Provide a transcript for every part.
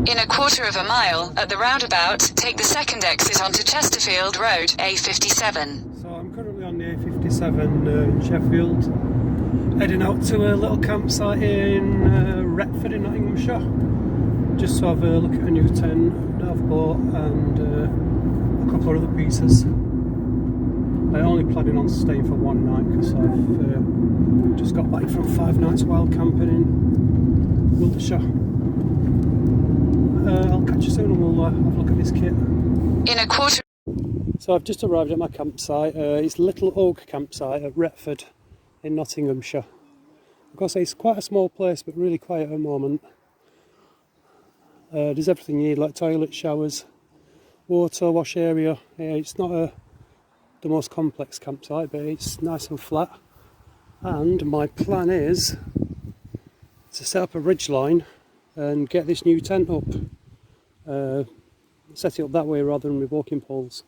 In a quarter of a mile, at the roundabout, take the second exit onto Chesterfield Road, A57. So I'm currently on the A57 in Sheffield, heading out to a little campsite in Retford in Nottinghamshire, just to have a look at a new tent that I've bought and a couple of other pieces. I'm only planning on staying for one night because I've just got back from 5 nights wild camping in Wiltshire. I'll catch you soon and we'll have a look at this kit. In a quarter. So I've just arrived at my campsite. It's Little Oak campsite at Retford in Nottinghamshire. Of course, it's quite a small place but really quiet at the moment. There's everything you need, like toilet, showers, water, wash area. Yeah, it's not the most complex campsite, but it's nice and flat. And my plan is to set up a ridge line and get this new tent up. Set it up that way rather than with walking poles.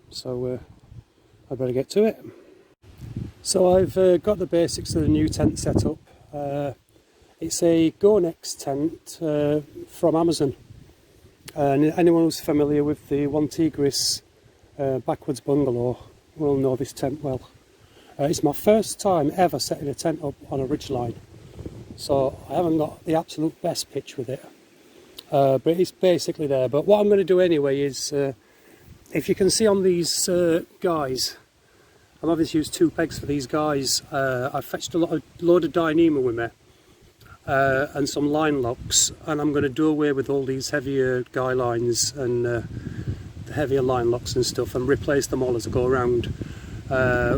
So I better get to it. So I've got the basics of the new tent set up. It's a Gonex tent from Amazon. And anyone who's familiar with the One Tigris backwards bungalow will know this tent well. It's my first time ever setting a tent up on a ridgeline, so I haven't got the absolute best pitch with it, but it's basically there. But what I'm going to do anyway is, if you can see on these guys, I'm obviously used 2 pegs for these guys. I fetched a load of Dyneema with me and some line locks, and I'm going to do away with all these heavier guy lines and the heavier line locks and stuff, and replace them all as I go around.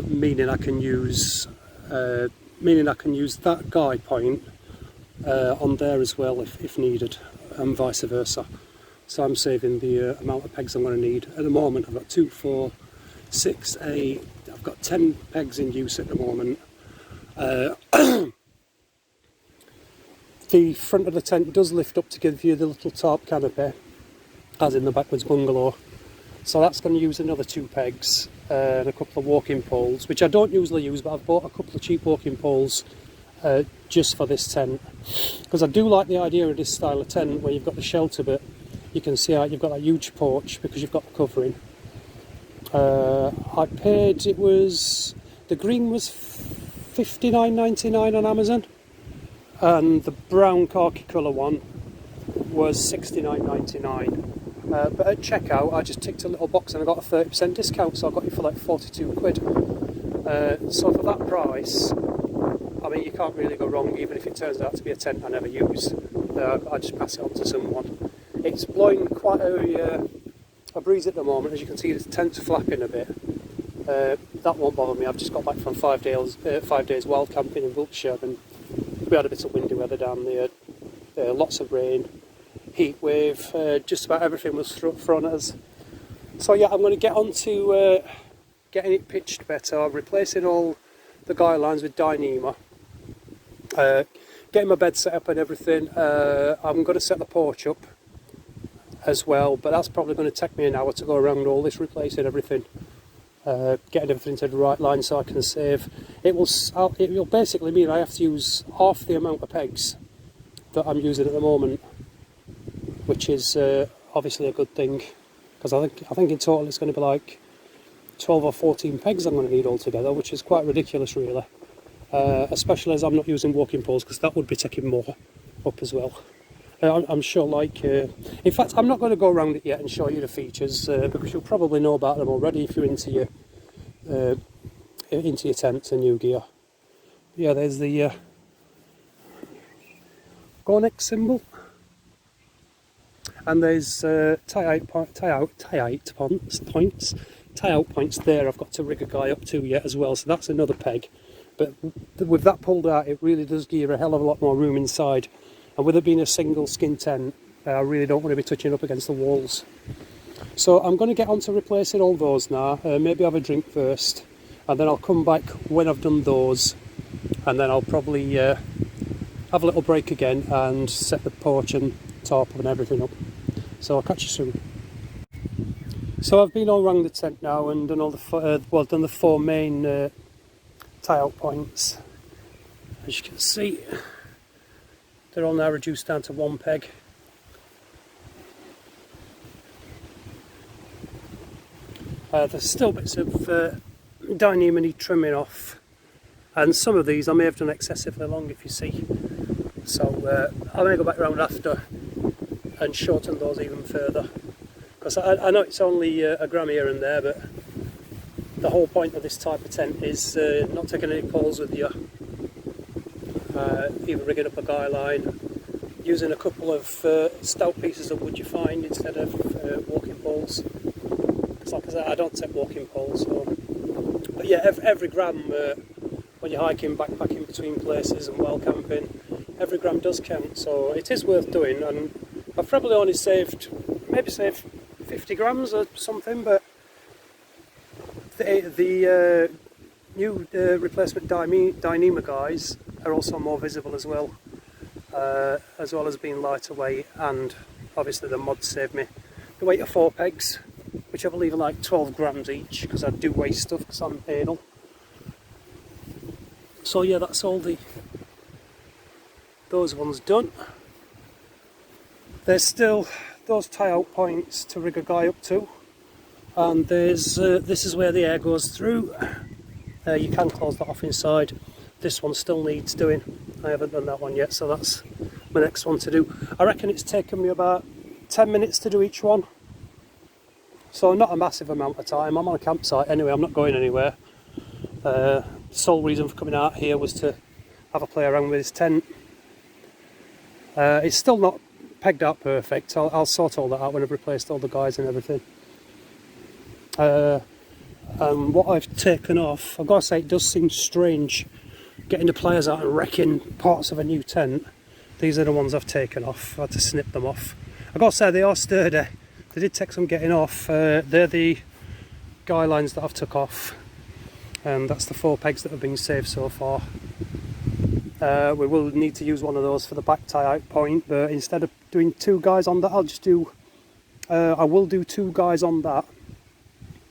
Meaning I can use that guy point on there as well if needed, and vice versa. So I'm saving the amount of pegs I'm going to need. At the moment I've got 2, 4, 6, 8. I've got 10 pegs in use at the moment. The front of the tent does lift up to give you the little tarp canopy, as in the backwards bungalow. So that's going to use another 2 pegs and a couple of walking poles, which I don't usually use, but I've bought a couple of cheap walking poles just for this tent, because I do like the idea of this style of tent where you've got the shelter bit. You can see out you've got that huge porch because you've got the covering. I paid, the green was $59.99 on Amazon, and the brown khaki colour one was $69.99. But at checkout I just ticked a little box and I got a 30% discount, so I got it for like 42 quid. So for that price, I mean, you can't really go wrong, even if it turns out to be a tent I never use. I just pass it on to someone. It's blowing quite a breeze at the moment. As you can see, the tent's flapping a bit. That won't bother me. I've just got back from 5 days wild camping in Wiltshire, and we had a bit of windy weather down there, lots of rain, heat wave, just about everything was thrown at us. So yeah, I'm going to get on to getting it pitched better, replacing all the guy lines with Dyneema, getting my bed set up and everything. I'm going to set the porch up as well, but that's probably going to take me an hour to go around all this, replacing everything, getting everything to the right line so I can save. It will basically mean I have to use half the amount of pegs that I'm using at the moment, which is obviously a good thing, because I think in total it's going to be like 12 or 14 pegs I'm going to need altogether, which is quite ridiculous really, especially as I'm not using walking poles, because that would be taking more up as well. I'm sure, like, in fact I'm not going to go around it yet and show you the features, because you'll probably know about them already if you're into your tents and your gear. Yeah, there's the Gonex symbol. And there's tie-out points there I've got to rig a guy up to yet as well, so that's another peg. But with that pulled out, it really does give you a hell of a lot more room inside. And with it being a single skin tent, I really don't want to be touching up against the walls. So I'm going to get on to replacing all those now. Maybe have a drink first, and then I'll come back when I've done those, and then I'll probably have a little break again and set the porch and tarp and everything up. So I'll catch you soon. So I've been all around the tent now and done all the done the 4 main tie-out points. As you can see, They're all now reduced down to one peg. There's still bits of Dyneema need trimming off, and some of these I may have done excessively long, if you see. So I may go back around after and shorten those even further, because I know it's only a gram here and there, but the whole point of this type of tent is not taking any poles with you, either rigging up a guy line, using a couple of stout pieces of wood you find instead of walking poles. Because like I said, I don't take walking poles. So. But yeah, every gram when you're hiking, backpacking between places and while camping, every gram does count. So it is worth doing, and I've probably only maybe saved 50 grams or something, but the new replacement Dyneema guys are also more visible as well as being lighter weight, and obviously the mods saved me the weight of 4 pegs, which I believe are like 12 grams each, because I do weigh stuff because I'm anal. So yeah, that's all those ones done. There's still those tie-out points to rig a guy up to, and there's this is where the air goes through. You can close that off inside. This one still needs doing. I haven't done that one yet, so that's my next one to do. I reckon it's taken me about 10 minutes to do each one, so not a massive amount of time. I'm on a campsite anyway, I'm not going anywhere. The sole reason for coming out here was to have a play around with this tent. It's still not pegged out perfect. I'll sort all that out when I've replaced all the guys and everything. What I've taken off, I've got to say, it does seem strange getting the pliers out and wrecking parts of a new tent. These are the ones I've taken off. I had to snip them off. I've got to say, they are sturdy. They did take some getting off. They're the guy lines that I've took off, and that's the 4 pegs that have been saved so far. We will need to use one of those for the back tie-out point, but instead of doing 2 guys on that, I'll just do I will do 2 guys on that,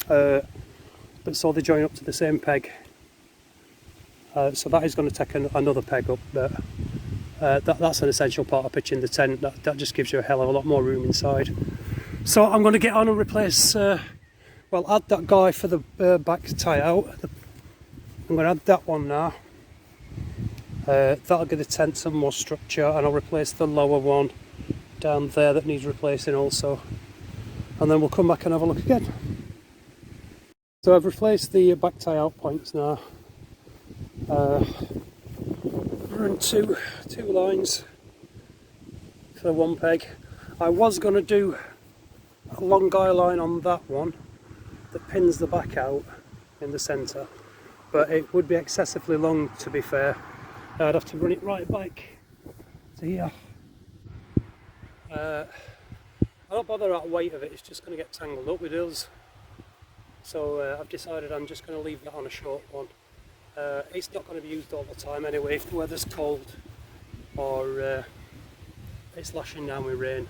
but so they join up to the same peg. So that is going to take another peg up, but that's an essential part of pitching the tent. That just gives you a hell of a lot more room inside. So I'm going to get on and replace, add that guy for the back tie out. I'm going to add that one now. That'll give the tent some more structure, and I'll replace the lower one down there that needs replacing also. And then we'll come back and have a look again. So I've replaced the back tie out points now. Run two lines for 1 peg. I was going to do a long guy line on that one that pins the back out in the centre, but it would be excessively long, to be fair. I'd have to run it right back to here. I don't bother about the weight of it, it's just going to get tangled up with us. So I've decided I'm just going to leave that on a short one. It's not going to be used all the time anyway if the weather's cold or it's lashing down with rain.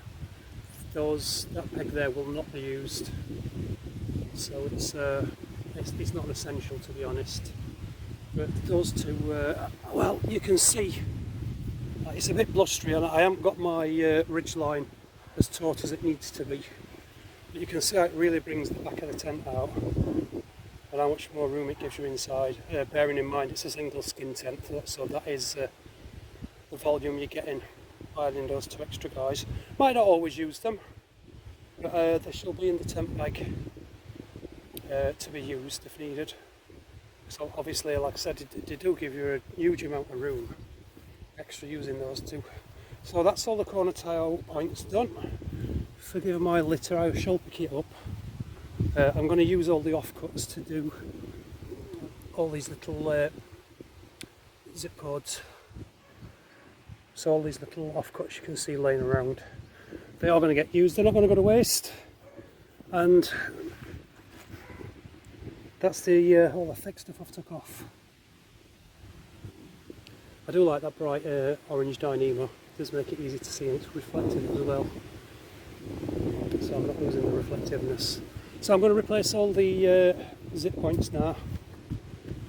That peg there will not be used, so it's not essential, to be honest. But those 2, well, you can see it's a bit blustery, and I haven't got my ridge line as taut as it needs to be. But you can see how it really brings the back of the tent out, and how much more room it gives you inside. Bearing in mind it's a single skin tent, so that is the volume you're getting by adding those 2 extra guys. Might not always use them, but they shall be in the tent bag to be used if needed. So obviously, like I said, they do give you a huge amount of room extra using those 2. So that's all the corner tie-out points done. Forgive my litter, I shall pick it up. I'm going to use all the offcuts to do all these little zip cords. So all these little offcuts you can see laying around, they are going to get used, they're not going to go to waste. And that's all the thick stuff I've took off. I do like that bright orange Dyneema. It does make it easy to see, and it's reflective as well. So I'm not losing the reflectiveness. So I'm going to replace all the zip points now.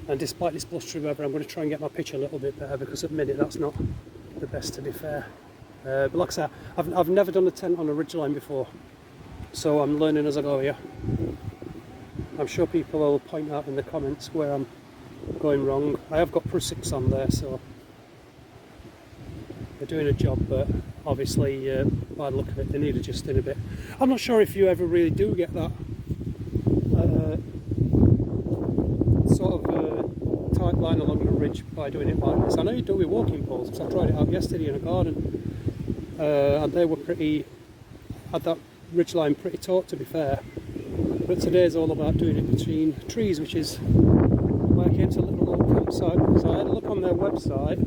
And despite this blustery weather, I'm going to try and get my pitch a little bit better, because at the minute that's not the best, to be fair. But like I said, I've never done a tent on a ridgeline before, so I'm learning as I go here. I'm sure people will point out in the comments where I'm going wrong. I have got Prussics on there, so they're doing a job, but obviously by the look of it they need adjusting a bit. I'm not sure if you ever really do get that sort of tight line along the ridge by doing it like this. I know you do it with walking poles, because I tried it out yesterday in a garden, and they were had that ridge line pretty taut, to be fair. But today's all about doing it between trees, which is why I came to a little old campsite, because I had a look on their website.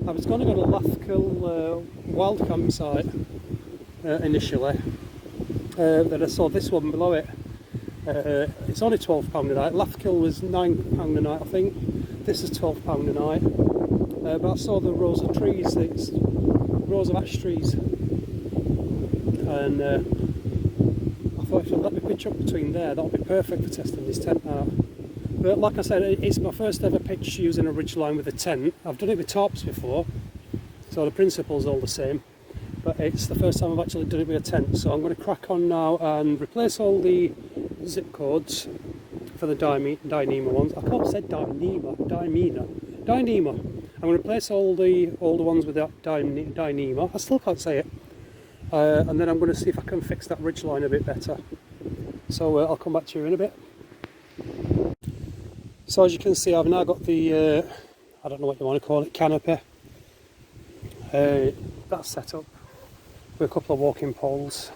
I was going to go to Lathkill Wild Campsite initially, then I saw this one below it. It's only £12 a night. Lathkill was £9 a night, I think. This is £12 a night. But I saw the rows of trees, it's rows of ash trees, and I thought if you let me pitch up between there, that'll be perfect for testing this tent out. But like I said, it's my first ever pitch using a ridge line with a tent. I've done it with tops before, so the principle's all the same, but it's the first time I've actually done it with a tent. So I'm going to crack on now and replace all the zip codes for the Dyneema ones. I can't say Dyneema. I'm going to replace all the older ones with that Dyneema. I still can't say it. And then I'm going to see if I can fix that ridge line a bit better. So I'll come back to you in a bit. So as you can see, I've now got the, I don't know what you want to call it, canopy. That's set up with a couple of walking poles.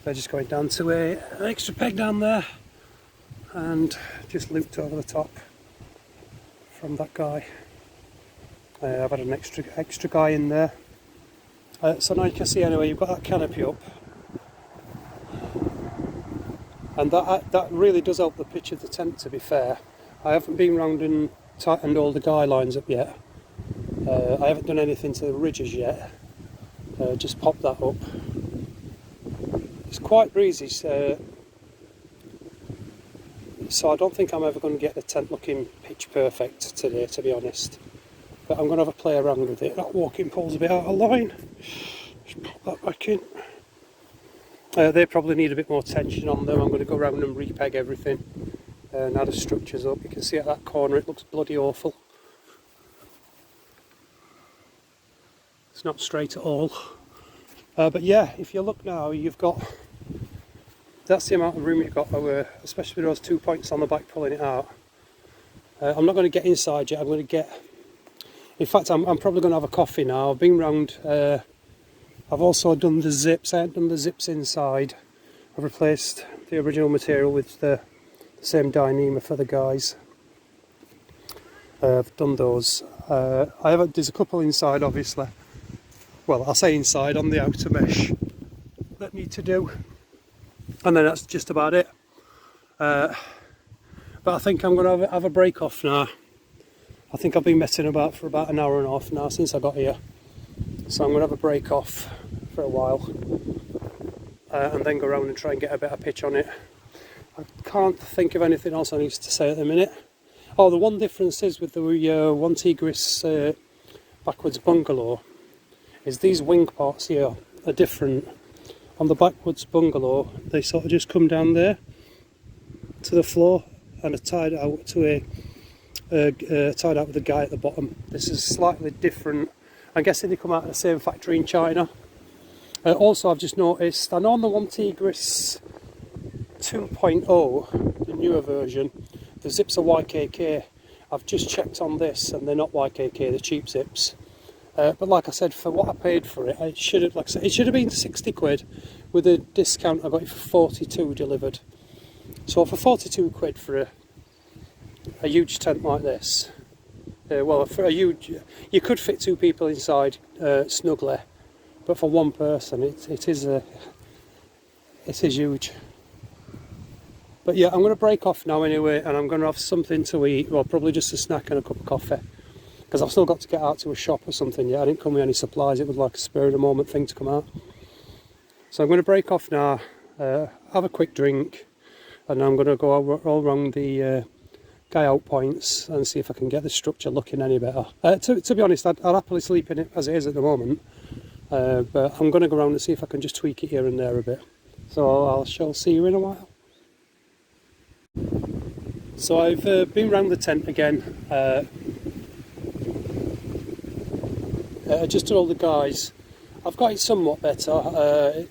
They're just going down to an extra peg down there and just looped over the top from that guy. I've had an extra guy in there. So now you can see anyway, you've got that canopy up. And that really does help the pitch of the tent, to be fair. I haven't been round and tightened all the guy lines up yet. I haven't done anything to the ridges yet. Just pop that up. It's quite breezy, so I don't think I'm ever going to get the tent looking pitch perfect today, to be honest. But I'm going to have a play around with it. That walking pole's a bit out of line. Just pop that back in. They probably need a bit more tension on them. I'm going to go around and repeg everything. Now the structure's up. You can see at that corner it looks bloody awful. It's not straight at all. But yeah, if you look now, you've got... That's the amount of room you've got, especially with those 2 points on the back pulling it out. I'm not going to get inside yet. I'm going to get... In fact, I'm probably going to have a coffee now. I've been round... I've also done the zips. I haven't done the zips inside. I've replaced the original material with the same Dyneema for the guys. I've done those. There's a couple inside, obviously. Well, I'll say inside on the outer mesh that need to do. And then that's just about it. But I think I'm going to have a break off now. I think I've been messing about for about an hour and a half now since I got here. So I'm going to have a break off for a while and then go around and try and get a better pitch on it. I can't think of anything else I need to say at the minute. Oh, the one difference is with the One Tigris backwards bungalow is these wing parts here are different. On the backwards bungalow they sort of just come down there to the floor and are tied out to tied out with a guy at the bottom. This is slightly different. I'm guessing they come out of the same factory in China. Also, I've just noticed, I know on the One Tigris 2.0, the newer version, the zips are YKK. I've just checked on this and they're not YKK, they're cheap zips. But like I said, for what I paid for it, it should have been 60 quid. With a discount I got it for 42 delivered. So for 42 quid for a huge tent like this, well, for a huge, you could fit 2 people inside snugly, but for one person, it is huge. But yeah, I'm going to break off now anyway, and I'm going to have something to eat. Well, probably just a snack and a cup of coffee, because I've still got to get out to a shop or something. Yeah, I didn't come with any supplies. It was like a spur of the moment thing to come out. So I'm going to break off now, have a quick drink, and I'm going to go all around the sky out points and see if I can get the structure looking any better. To be honest, I'd happily sleep in it as it is at the moment, but I'm going to go around and see if I can just tweak it here and there a bit. So I shall see you in a while. So I've been round the tent again, just to all the guys. I've got it somewhat better.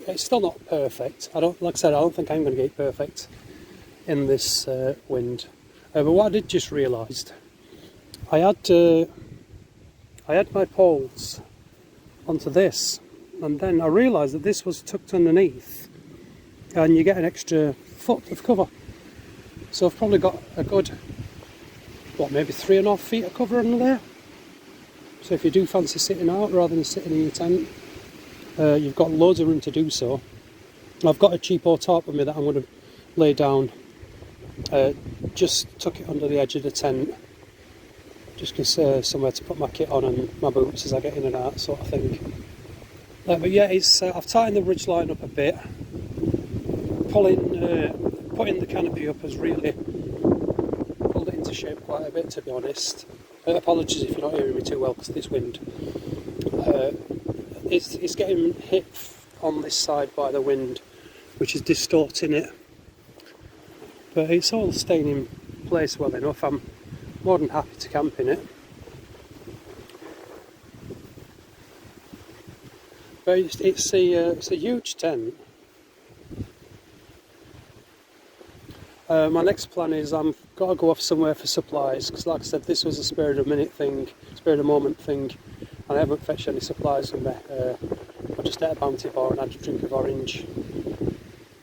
It's still not perfect. Like I said, I don't think I'm going to get it perfect in this wind. But what I did just realised, I had my poles onto this, and then I realised that this was tucked underneath, and you get an extra foot of cover. So I've probably got a good, maybe 3.5 feet of cover under there. So if you do fancy sitting out rather than sitting in your tent, you've got loads of room to do so. I've got a cheapo tarp with me that I'm going to lay down, just tuck it under the edge of the tent, just because somewhere to put my kit on and my boots as I get in and out, sort of thing. But yeah, I've tightened the ridge line up a bit. Putting the canopy up has really pulled it into shape quite a bit, to be honest. Apologies if you're not hearing me too well because of this wind. It's getting hit on this side by the wind, which is distorting it. But it's all staying in place well enough. I'm more than happy to camp in it. But it's a huge tent. My next plan is I've got to go off somewhere for supplies, because like I said, this was a spur of the moment thing, and I haven't fetched any supplies with me. I just ate a Bounty bar and had a drink of orange.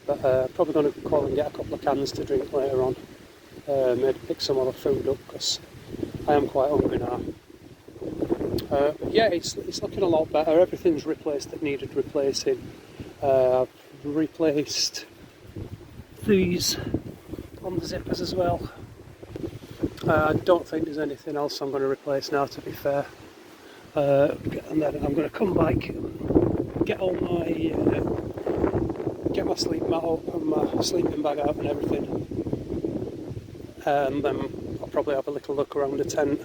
But probably going to call and get a couple of cans to drink later on. Maybe pick some other food up, because I am quite hungry now. Yeah, it's looking a lot better. Everything's replaced that needed replacing. I've replaced these on the zippers as well. I don't think there's anything else I'm going to replace now, to be fair. And then I'm going to come back, get my sleep mat up and my sleeping bag out and everything, and then I'll probably have a little look around the tent.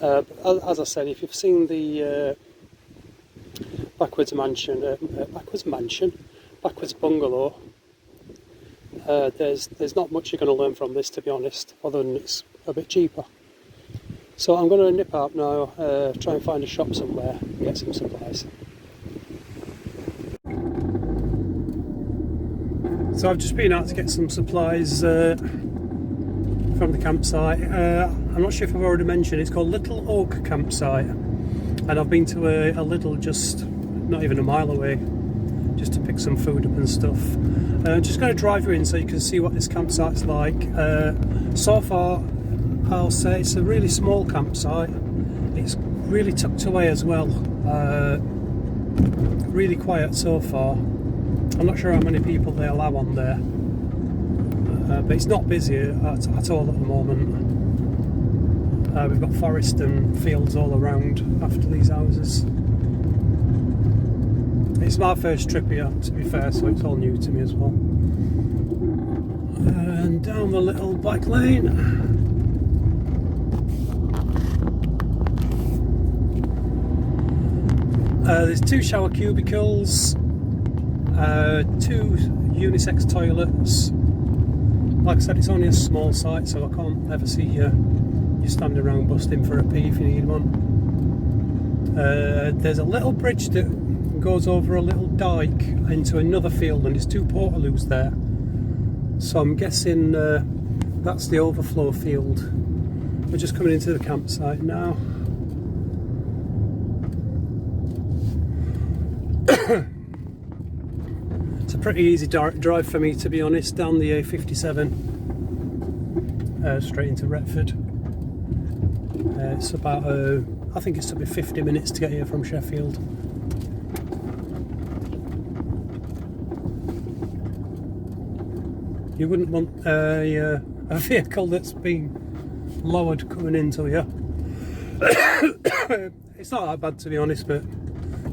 But as I said, if you've seen the backwards bungalow, there's not much you're going to learn from this, to be honest, other than it's a bit cheaper. So I'm going to nip out now, try and find a shop somewhere and get some supplies. So I've just been out to get some supplies from the campsite. I'm not sure if I've already mentioned, it's called Little Oak Campsite, and I've been to a Lidl just not even a mile away, just to pick some food up and stuff. Just going to drive you in so you can see what this campsite's like. So far, I'll say it's a really small campsite. It's really tucked away as well. Really quiet so far. I'm not sure how many people they allow on there, but it's not busy at all at the moment. We've got forest and fields all around after these houses. It's my first trip here, to be fair, so it's all new to me as well. And down the little bike lane. There's 2 shower cubicles, 2 unisex toilets. Like I said, it's only a small site, so I can't ever see you standing around busting for a pee if you need one. There's a little bridge that goes over a little dike into another field, and there's 2 portaloos there. So I'm guessing that's the overflow field. We're just coming into the campsite now. It's a pretty easy drive for me, to be honest, down the A57 straight into Retford. It's about I think it's took me 50 minutes to get here from Sheffield. You wouldn't want a vehicle that's been lowered coming into you. It's not that bad, to be honest, but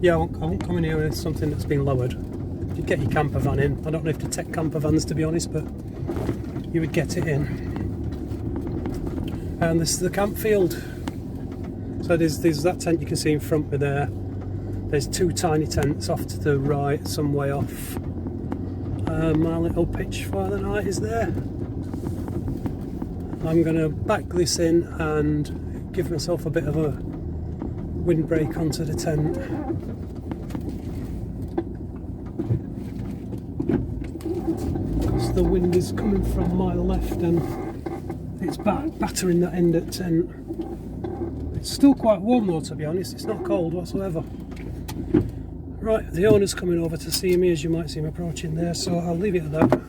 yeah, I won't come in here with something that's been lowered. You'd get your camper van in. I don't know if to take camper vans, to be honest, but you would get it in. And this is the camp field. So there's that tent you can see in front of me there. There's two tiny tents off to the right, some way off. My little pitch for the night is there. I'm going to back this in and give myself a bit of a windbreak onto the tent. Because the wind is coming from my left and it's battering that end of the tent. It's still quite warm though, to be honest. It's not cold whatsoever. Right, the owner's coming over to see me, as you might see him approaching there, so I'll leave it at that.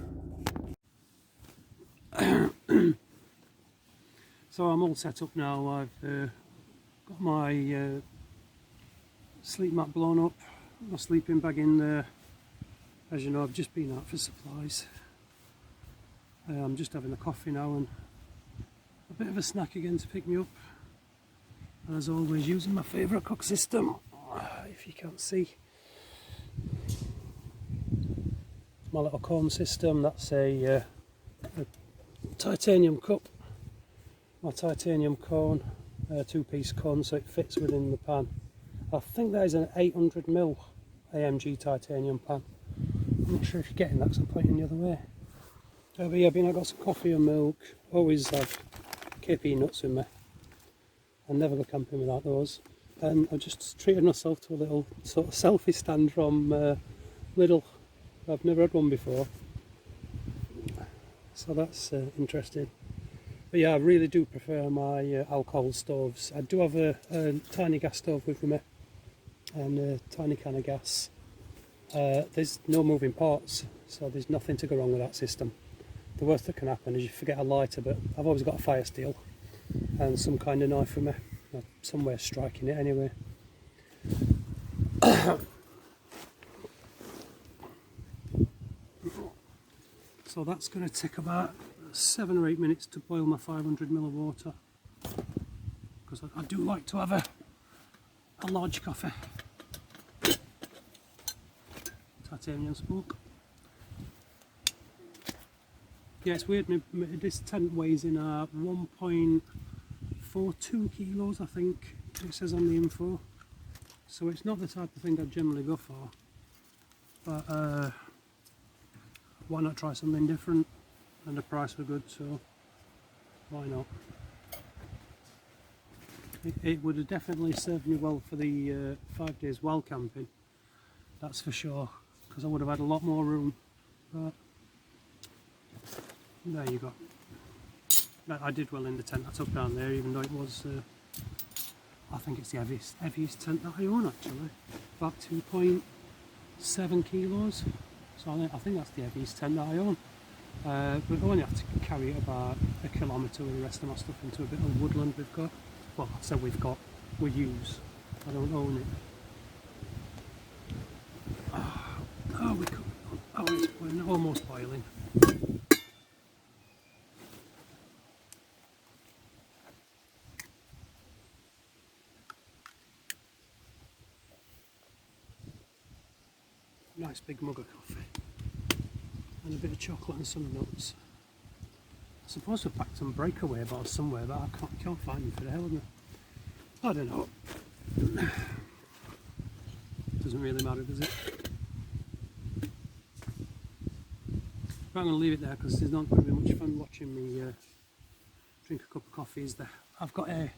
So I'm all set up now. I've got my sleep mat blown up, my sleeping bag in there. As you know, I've just been out for supplies. I'm just having a coffee now and a bit of a snack again to pick me up. And as always, using my favourite cook system, if you can't see. My little cone system, that's a titanium cup. My titanium cone, two-piece cone, so it fits within the pan. I think that is an 800mm AMG titanium pan. I'm not sure if you're getting that because I'm pointing the other way. But yeah, I got some coffee and milk. Always have KP nuts in me. I never go camping without those. And I just treated myself to a little sort of selfie stand from Lidl. I've never had one before. So that's interesting. But yeah, I really do prefer my alcohol stoves. I do have a tiny gas stove with me and a tiny can of gas. There's no moving parts, so there's nothing to go wrong with that system. The worst that can happen is you forget a lighter, but I've always got a fire steel and some kind of knife for me. Somewhere striking it anyway. So that's going to take about 7 or 8 minutes to boil my 500ml of water, because I do like to have a large coffee. Titanium smoke. Yeah, it's weird, this tent weighs in 1.42 kilos, I think it says on the info. So it's not the type of thing I'd generally go for, but why not try something different? And the price were good, so why not? It would have definitely served me well for the 5 days wild camping, that's for sure, because I would have had a lot more room. But there you go. I did well in the tent I took down there, even though it was, I think it's the heaviest tent that I own actually, about 2.7 kilos. So I think that's the heaviest tent that I own. But I only have to carry it about 1 kilometre with the rest of my stuff into a bit of woodland we've got. Well, I said we've got, we use. I don't own it. Oh, it's boiling, almost boiling. Nice big mug of coffee. And a bit of chocolate and some nuts. I suppose we packed some breakaway bars somewhere, but I can't find them for the hell of it. I don't know. Doesn't really matter, does it? But I'm going to leave it there because there's not going to be much fun watching me drink a cup of coffee, is there? I've got a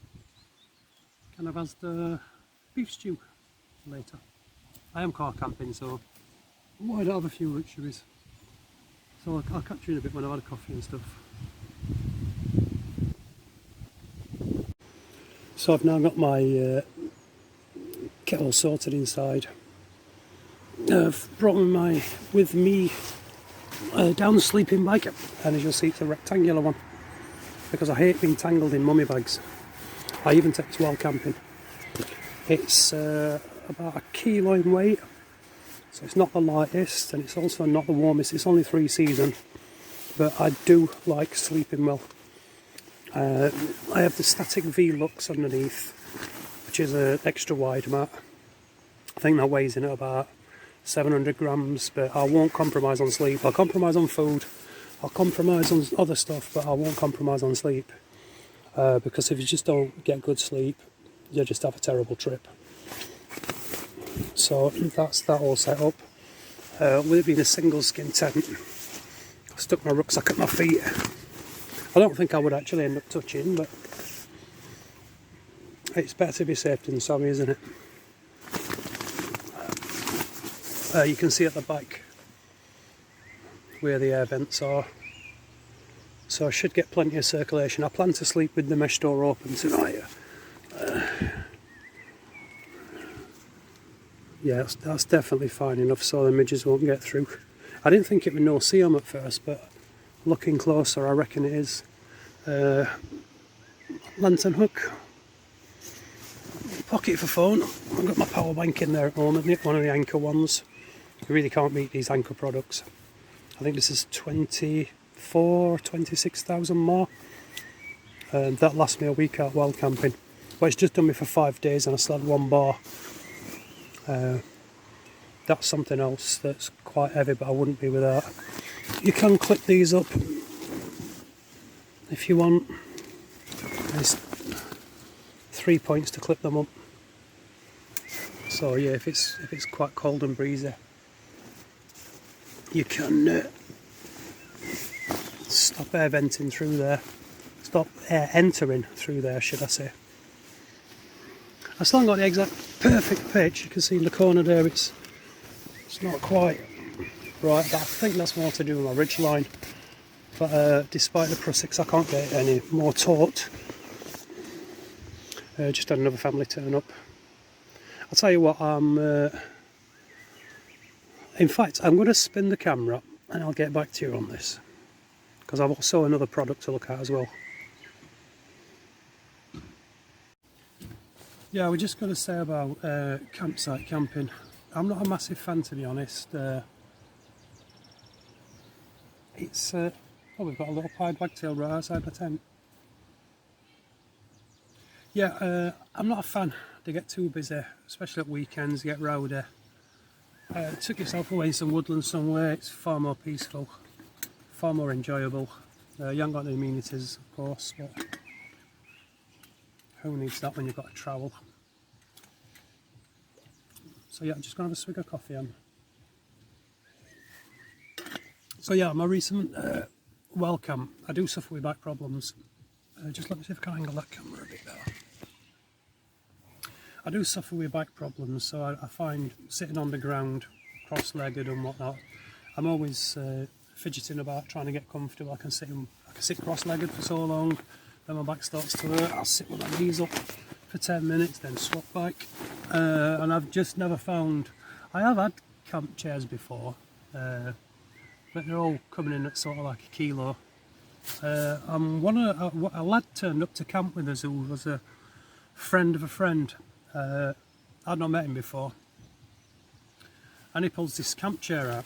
kind of has the beef stew later. I am car camping, so why not have a few luxuries? So I'll catch you in a bit when I've had a coffee and stuff. So I've now got my kettle sorted inside. I've brought with me down sleeping bag, and as you'll see it's a rectangular one because I hate being tangled in mummy bags. I even take it wild camping. It's about 1 kilo in weight, so it's not the lightest and it's also not the warmest. It's only 3 season, but I do like sleeping well. I have the static V-Lux underneath, which is an extra wide mat. I think that weighs in at about 700 grams, but I won't compromise on sleep. I'll compromise on food, I'll compromise on other stuff, but I won't compromise on sleep. because if you just don't get good sleep, you'll just have a terrible trip. So that's that all set up. With it being a single skin tent, I stuck my rucksack at my feet. I don't think I would actually end up touching, but it's better to be safe than sorry, isn't it? You can see at the back where the air vents are, so I should get plenty of circulation. I plan to sleep with the mesh door open tonight. Yeah, that's definitely fine enough so the midges won't get through. I didn't think it would no see them at first, but looking closer I reckon it is. Lantern hook, pocket for phone. I've got my power bank in there at the moment, one of the Anchor ones. You really can't beat these Anchor products. I think this is 26,000 more. That lasts me a week out wild camping. But it's just done me for 5 days and I still had one bar. That's something else that's quite heavy, but I wouldn't be without. You can clip these up if you want. There's 3 points to clip them up. So yeah, if it's quite cold and breezy, you can stop air venting through there. Stop air entering through there, should I say. I still haven't got the exact perfect pitch. You can see in the corner there it's not quite right, but I think that's more to do with my ridge line. But despite the Pro6, I can't get it any more taut. Just had another family turn up. I'll tell you what, in fact, I'm going to spin the camera and I'll get back to you on this, because I've also another product to look at as well. Yeah, we're just going to say about campsite camping. I'm not a massive fan, to be honest. It's we've got a little pied wagtail right outside the tent. Yeah, I'm not a fan. They get too busy, especially at weekends. Get rowdy. Took yourself away in some woodland somewhere. It's far more peaceful, far more enjoyable. You haven't got the amenities, of course, but who needs that when you've got to travel? So yeah, I'm just going to have a swig of coffee on. So yeah, my recent well camp, I do suffer with back problems. Just let me see if I can angle that camera a bit better. I do suffer with back problems, so I find sitting on the ground, cross-legged and whatnot, I'm always fidgeting about trying to get comfortable. I can sit cross-legged for so long, then my back starts to hurt. I'll sit with my knees up for 10 minutes, then swap back. And I've just never found... I have had camp chairs before, but they're all coming in at sort of like a kilo. A lad turned up to camp with us who was a friend of a friend. I'd not met him before, and he pulls this camp chair out.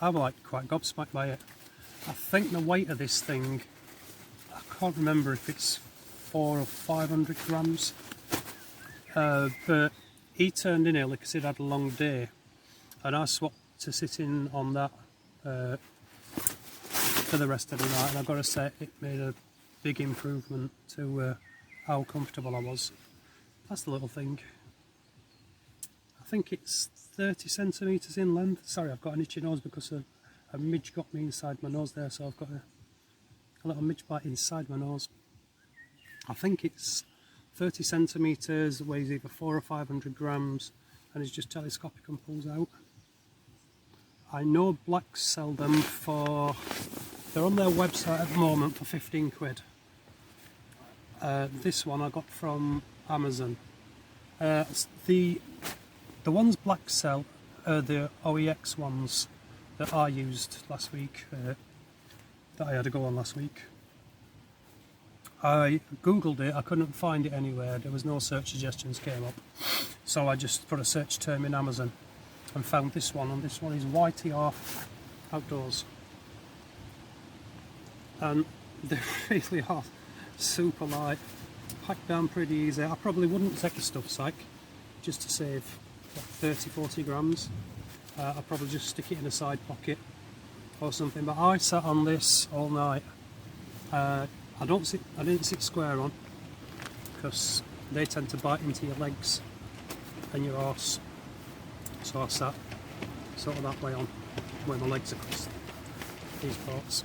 I'm like quite gobsmacked by it. I think the weight of this thing, I can't remember if it's 400 or 500 grams, but he turned in early because he'd had a long day, and I swapped to sitting on that for the rest of the night, and I've got to say it made a big improvement to how comfortable I was. That's the little thing. I think it's 30 centimetres in length. Sorry, I've got an itchy nose because a midge got me inside my nose there, so I've got a little midge bite inside my nose. I think it's 30 centimetres, weighs either 400 or 500 grams, and is just telescopic and pulls out. I know Blacks sell them for... They're on their website at the moment for 15 quid. This one I got from Amazon. The ones Black sell are the OEX ones that I used last week, that I had to go on last week. I googled it, I couldn't find it anywhere, there was no search suggestions came up, so I just put a search term in Amazon and found this one, and this one is YTR Outdoors, and they really are super light, packed down pretty easy. I probably wouldn't take the stuff sack just to save 30-40 grams. I'd probably just stick it in a side pocket or something, but I sat on this all night. I didn't sit square on because they tend to bite into your legs and your arse. So I sat sort of that way on, where my legs are across these parts.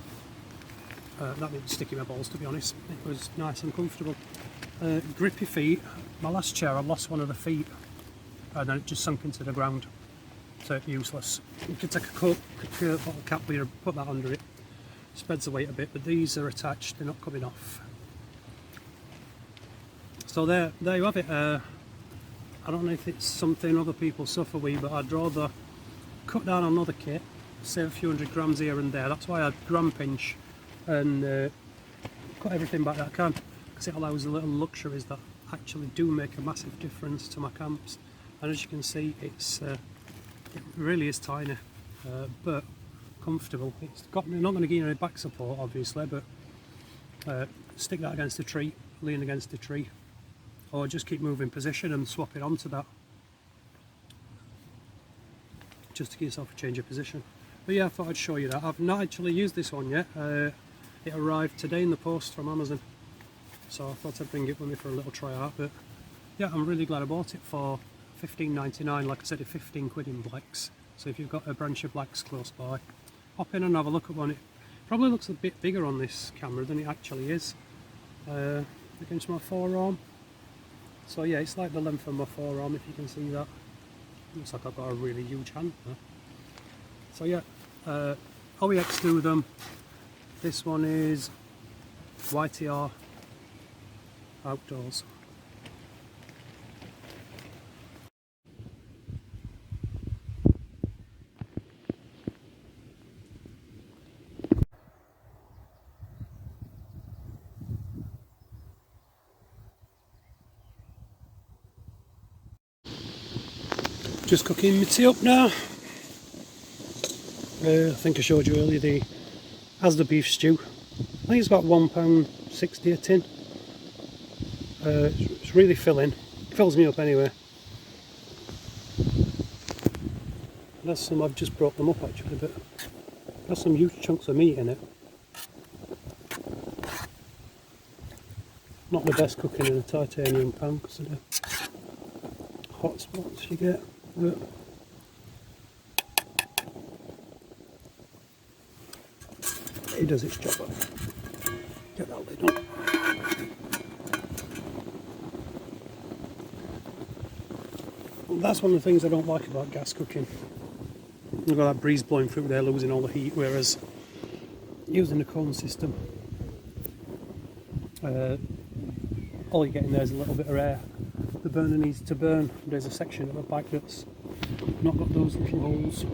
That didn't stick in my balls, to be honest. It was nice and comfortable. Grippy feet. My last chair, I lost one of the feet and then it just sunk into the ground. So useless. You could take a bottle cap here and put that under it. Spreads the weight a bit, but these are attached, they're not coming off. So there you have it. I don't know if it's something other people suffer with, but I'd rather cut down on another kit, save a few hundred grams here and there. That's why I gram pinch and cut everything back that I can, because it allows the little luxuries that actually do make a massive difference to my camps. And as you can see, it really is tiny, but comfortable. It's got, not going to give you any back support obviously, but stick that against the tree, lean against the tree, or just keep moving position and swap it onto that, just to give yourself a change of position. But yeah, I thought I'd show you that. I've not actually used this one yet. It arrived today in the post from Amazon, so I thought I'd bring it with me for a little try out. But yeah, I'm really glad I bought it for £15.99. Like I said, it's 15 quid in blacks, so if you've got a branch of blacks close by, hop in and have a look at one. It probably looks a bit bigger on this camera than it actually is against my forearm. So yeah, it's like the length of my forearm, if you can see that. Looks like I've got a really huge hand there. So yeah, OEX do them. This one is YTR Outdoors. Just cooking my tea up now. I think I showed you earlier the Asda beef stew. I think it's about £1.60 a tin. It's really filling. Fills me up anyway. There's some, I've just brought them up actually, but there's some huge chunks of meat in it. Not the best cooking in a titanium pan because of the hot spots you get. But it does its job. Get that lid on. That's one of the things I don't like about gas cooking. You've got that breeze blowing through there, losing all the heat, whereas using the cone system, all you get in there is a little bit of air. The burner needs to burn. There's a section of the back that's not got those little holes,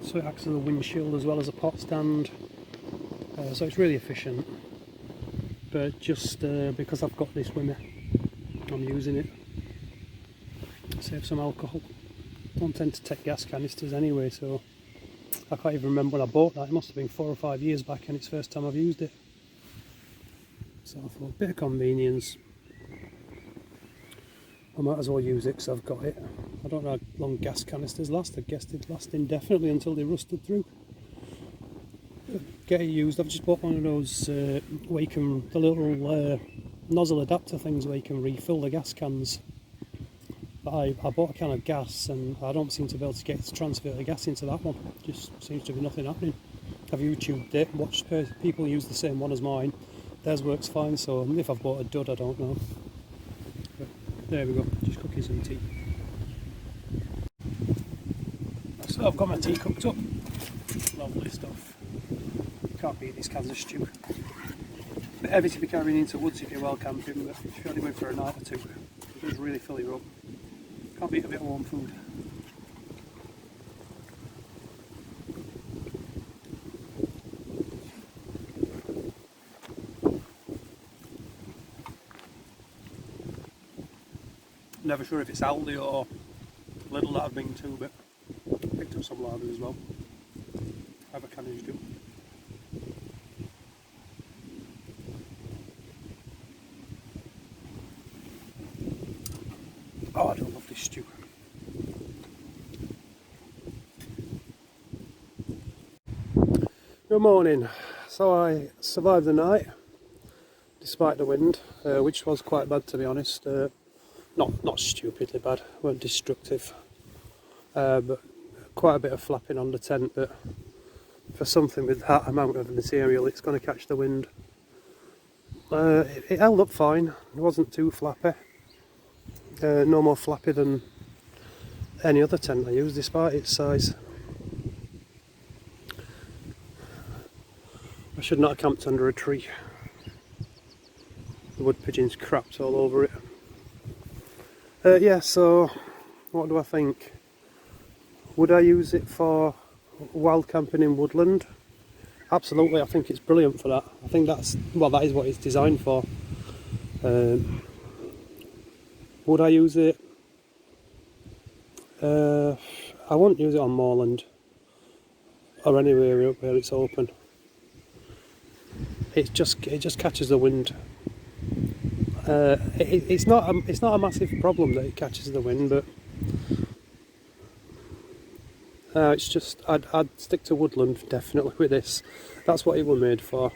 so it acts as a windshield as well as a pot stand. So it's really efficient, but just because I've got this with me, I'm using it. Save some alcohol. Don't tend to take gas canisters anyway, so I can't even remember when I bought that. It must have been 4 or 5 years back, and it's the first time I've used it. So I thought, a bit of convenience, I might as well use it because I've got it. I don't know how long gas canisters last. I guess they'd last indefinitely until they rusted through. Get it used. I've just bought one of those where you can, the little nozzle adapter things where you can refill the gas cans. But I bought a can of gas and I don't seem to be able to get it to transfer the gas into that one. Just seems to be nothing happening. I've YouTubed it, watched people use the same one as mine. Theirs works fine, so if I've bought a dud I don't know. But there we go, just cooking some tea. So I've got my tea cooked up. Lovely stuff. Can't beat these cans of stew. Bit heavy to be carrying into woods if you're well camping, but if you're only going for a night or two, it does really fill you up. Can't beat a bit of warm food. Never sure if it's Aldi or Lidl that I've been to, but picked up some larder as well. Have a canage do. Oh, I do love this stew. Good morning. So I survived the night. despite the wind, which was quite bad to be honest. Not stupidly bad, weren't destructive, but quite a bit of flapping on the tent. But for something with that amount of material, it's going to catch the wind. It held up fine, it wasn't too flappy, no more flappy than any other tent I use despite its size. I should not have camped under a tree. The wood pigeons crapped all over it. Yeah, so what do I think? Would I use it for wild camping in Woodland? Absolutely, I think it's brilliant for that. I think that is what it's designed for. Would I use it? I won't use it on moorland or anywhere where it's open. It just catches the wind. It's not a massive problem that it catches the wind, but it's just I'd stick to Woodland definitely with this. That's what it was made for.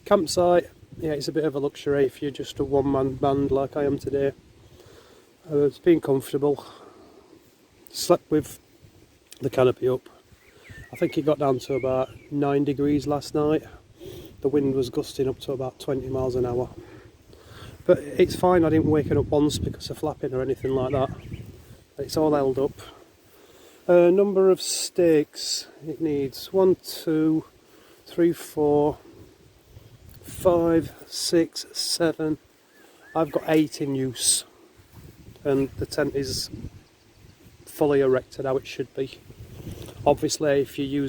Campsite, yeah, it's a bit of a luxury if you're just a one-man band like I am today. It's been comfortable. Slept with the canopy up. I think it got down to about 9 degrees last night. The wind was gusting up to about 20 miles an hour. But it's fine, I didn't wake it up once because of flapping or anything like that. It's all held up. Number of stakes it needs: 1, 2, 3, 4, 5, 6, 7. I've got 8 in use, and the tent is fully erected how it should be. Obviously, if you're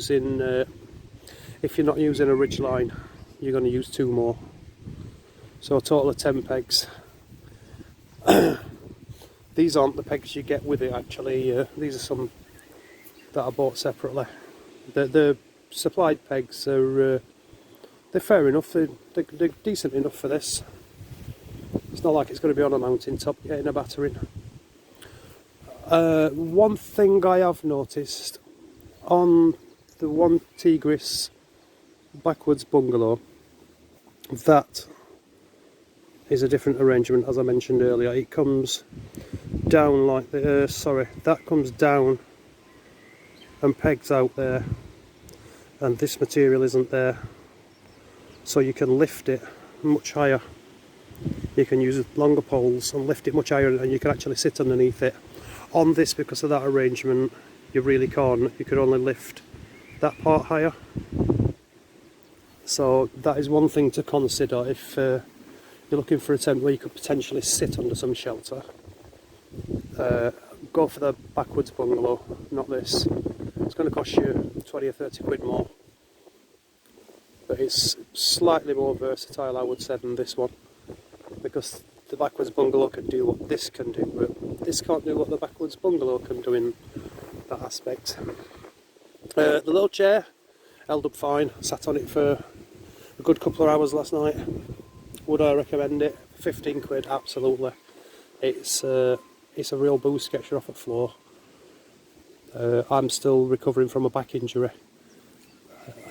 not using a ridge line, you're going to use 2 more. So a total of 10 pegs. These aren't the pegs you get with it actually. These are some that I bought separately. The supplied pegs are they're fair enough. They're decent enough for this. It's not like it's going to be on a mountain top getting a battering. One thing I have noticed on the one Tigris backwards bungalow, that is a different arrangement. As I mentioned earlier, it comes down like that comes down and pegs out there, and this material isn't there, so you can lift it much higher. You can use longer poles and lift it much higher, and you can actually sit underneath it. On this, because of that arrangement, you really can't. You can only lift that part higher. So that is one thing to consider if you're looking for a tent where you could potentially sit under some shelter. Go for the backwards bungalow, not this. It's going to cost you 20 or 30 quid more, but it's slightly more versatile, I would say, than this one, because the backwards bungalow can do what this can do, but this can't do what the backwards bungalow can do in that aspect. The little chair held up fine. Sat on it for a good couple of hours last night. Would I recommend it? 15 quid, absolutely. It's a real boost, gets you off the floor. I'm still recovering from a back injury.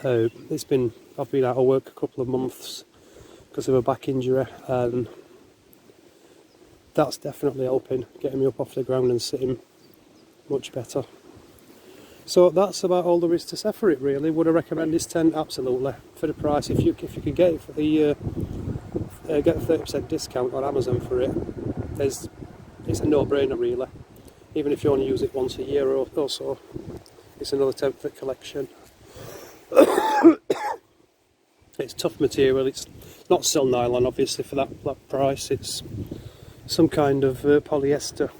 I've been out of work a couple of months because of a back injury, and that's definitely helping, getting me up off the ground and sitting much better. So that's about all there is to say for it, really. Would I recommend this tent? Absolutely. For the price, if you can get it for the get a 30% discount on Amazon for it, it's a no-brainer, really. Even if you only use it once a year or so, it's another tent for collection. It's tough material. It's not still nylon, obviously, for that price. It's some kind of polyester.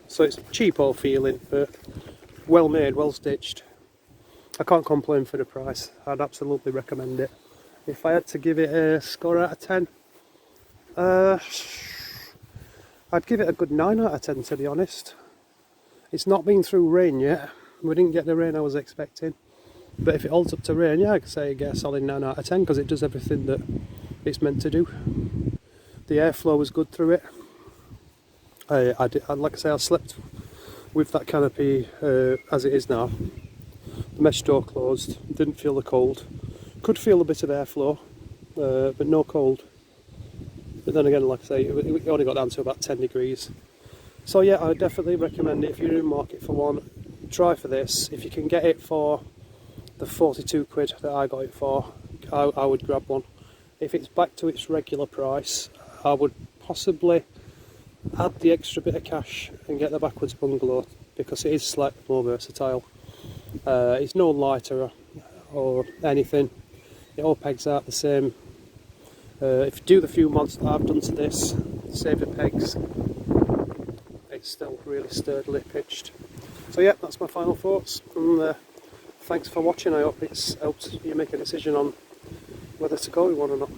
So it's cheapo feeling, but well made, well stitched. I can't complain for the price. I'd absolutely recommend it. If I had to give it a score out of 10, I'd give it a good 9 out of 10, to be honest. It's not been through rain yet. We didn't get the rain I was expecting. But if it holds up to rain, yeah, I could say get a solid 9 out of 10 because it does everything that it's meant to do. The airflow was good through it. Like I say, I slept with that canopy as it is now. The mesh door closed, didn't feel the cold. Could feel a bit of airflow, but no cold. But then again, like I say, it only got down to about 10 degrees. So yeah, I would definitely recommend it if you're in the market for one. Try for this. If you can get it for the 42 quid that I got it for, I would grab one. If it's back to its regular price, I would possibly add the extra bit of cash and get the backwards bungalow, because it is slightly more versatile. It's no lighter or anything. It all pegs out the same. If you do the few mods that I've done to this, save the pegs, it's still really sturdily pitched. So yeah, that's my final thoughts, and thanks for watching. I hope it's helped you make a decision on whether to go with one or not.